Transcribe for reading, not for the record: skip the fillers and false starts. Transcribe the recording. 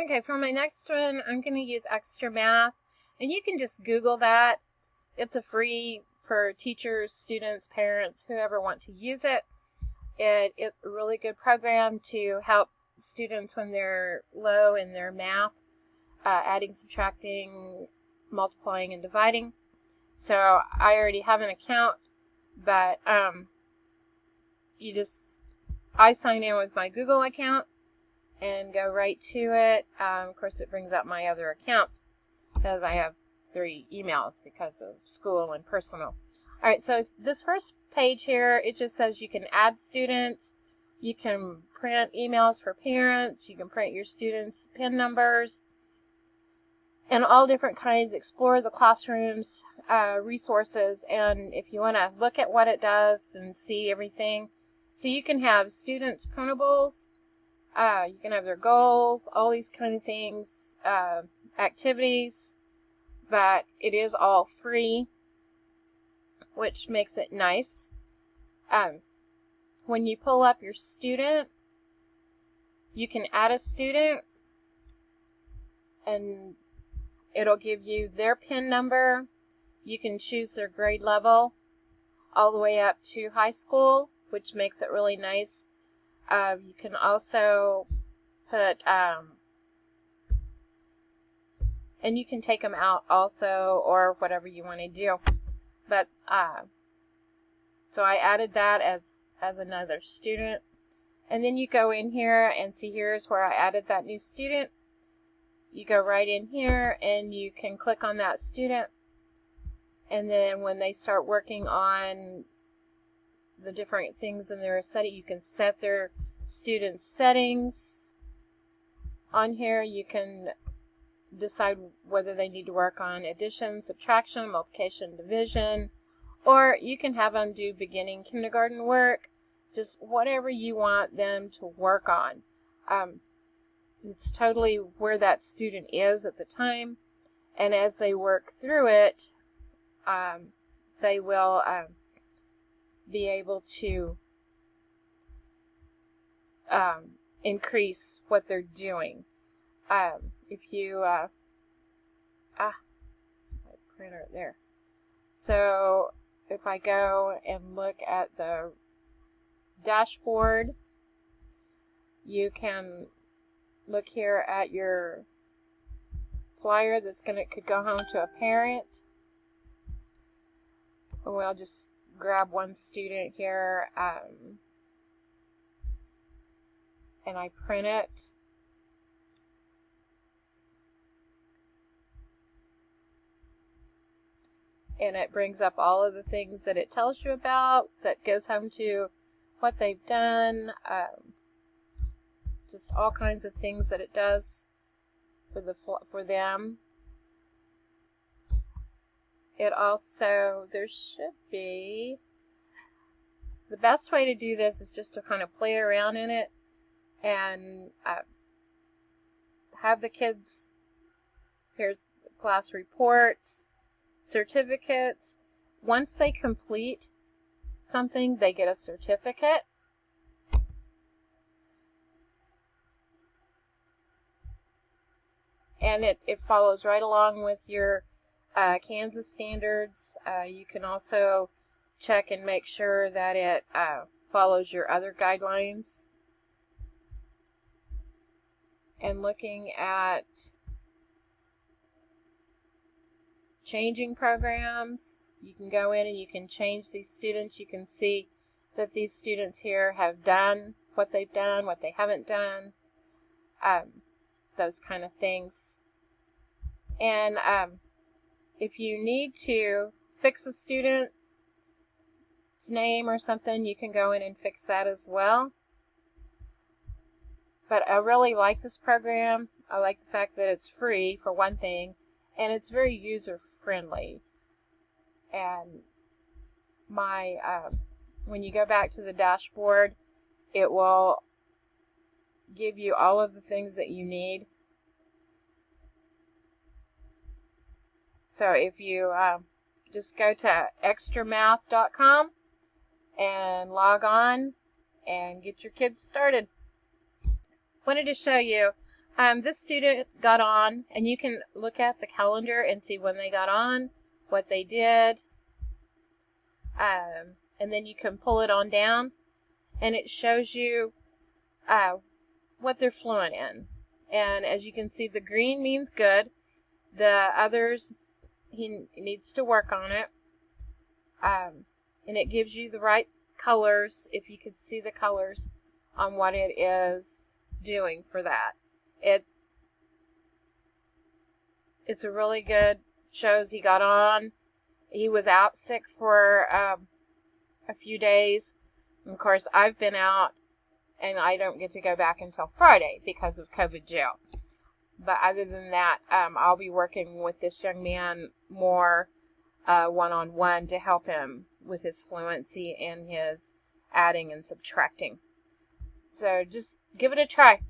Okay, for my next one, I'm going to use Extra Math, and you can just Google that. It's a free for teachers, students, parents, whoever want to use it. It is a really good program to help students when they're low in their math, adding, subtracting, multiplying, and dividing. So I already have an account, but I sign in with my Google account and go right to it. Of course, it brings up my other accounts because I have 3 emails because of school and personal. All right, so this first page here, it just says you can add students, you can print emails for parents, you can print your students' PIN numbers, and all different kinds. Explore the classroom's resources, and if you want to look at what it does and see everything, so you can have students' printables. You can have their goals, all these kind of things, activities, but it is all free, which makes it nice. When you pull up your student, you can add a student, and it'll give you their PIN number. You can choose their grade level all the way up to high school, which makes it really nice. You can also put, and you can take them out also, or whatever you want to do. But, so I added that as another student. And then you go in here and see, here's where I added that new student. You go right in here and you can click on that student. And then when they start working on the different things in their setting, you can set their student settings. On here you can decide whether they need to work on addition, subtraction, multiplication, division, or you can have them do beginning kindergarten work, just whatever you want them to work on. It's totally where that student is at the time, and as they work through it, they will be able to increase what they're doing. If you, my printer there. So if I go and look at the dashboard, you can look here at your flyer that's could go home to a parent. And we'll just grab one student here, and I print it. And it brings up all of the things that it tells you about, that goes home to what they've done, just all kinds of things that it does for them. It also, there should be, the best way to do this is just to kind of play around in it and have the kids, here's class reports, certificates. Once they complete something, they get a certificate. And it follows right along with your Kansas standards. You can also check and make sure that it follows your other guidelines. And looking at changing programs, you can go in and you can change these students. You can see that these students here have done what they've done, what they haven't done, those kind of things. And if you need to fix a student's name or something, you can go in and fix that as well. But I really like this program. I like the fact that it's free, for one thing, and it's very user-friendly. And when you go back to the dashboard, it will give you all of the things that you need. So if you just go to extramath.com and log on and get your kids started. Wanted to show you This student got on, and you can look at the calendar and see when they got on, what they did, and then you can pull it on down, and it shows you what they're fluent in. And as you can see, the green means good. The others, he needs to work on it. And it gives you the right colors, if you could see the colors on what it is doing for that. It's a really good, shows he got on. He was out sick for a few days. And of course, I've been out, and I don't get to go back until Friday because of COVID jail. But other than that, I'll be working with this young man more one-on-one to help him with his fluency and his adding and subtracting. So just give it a try.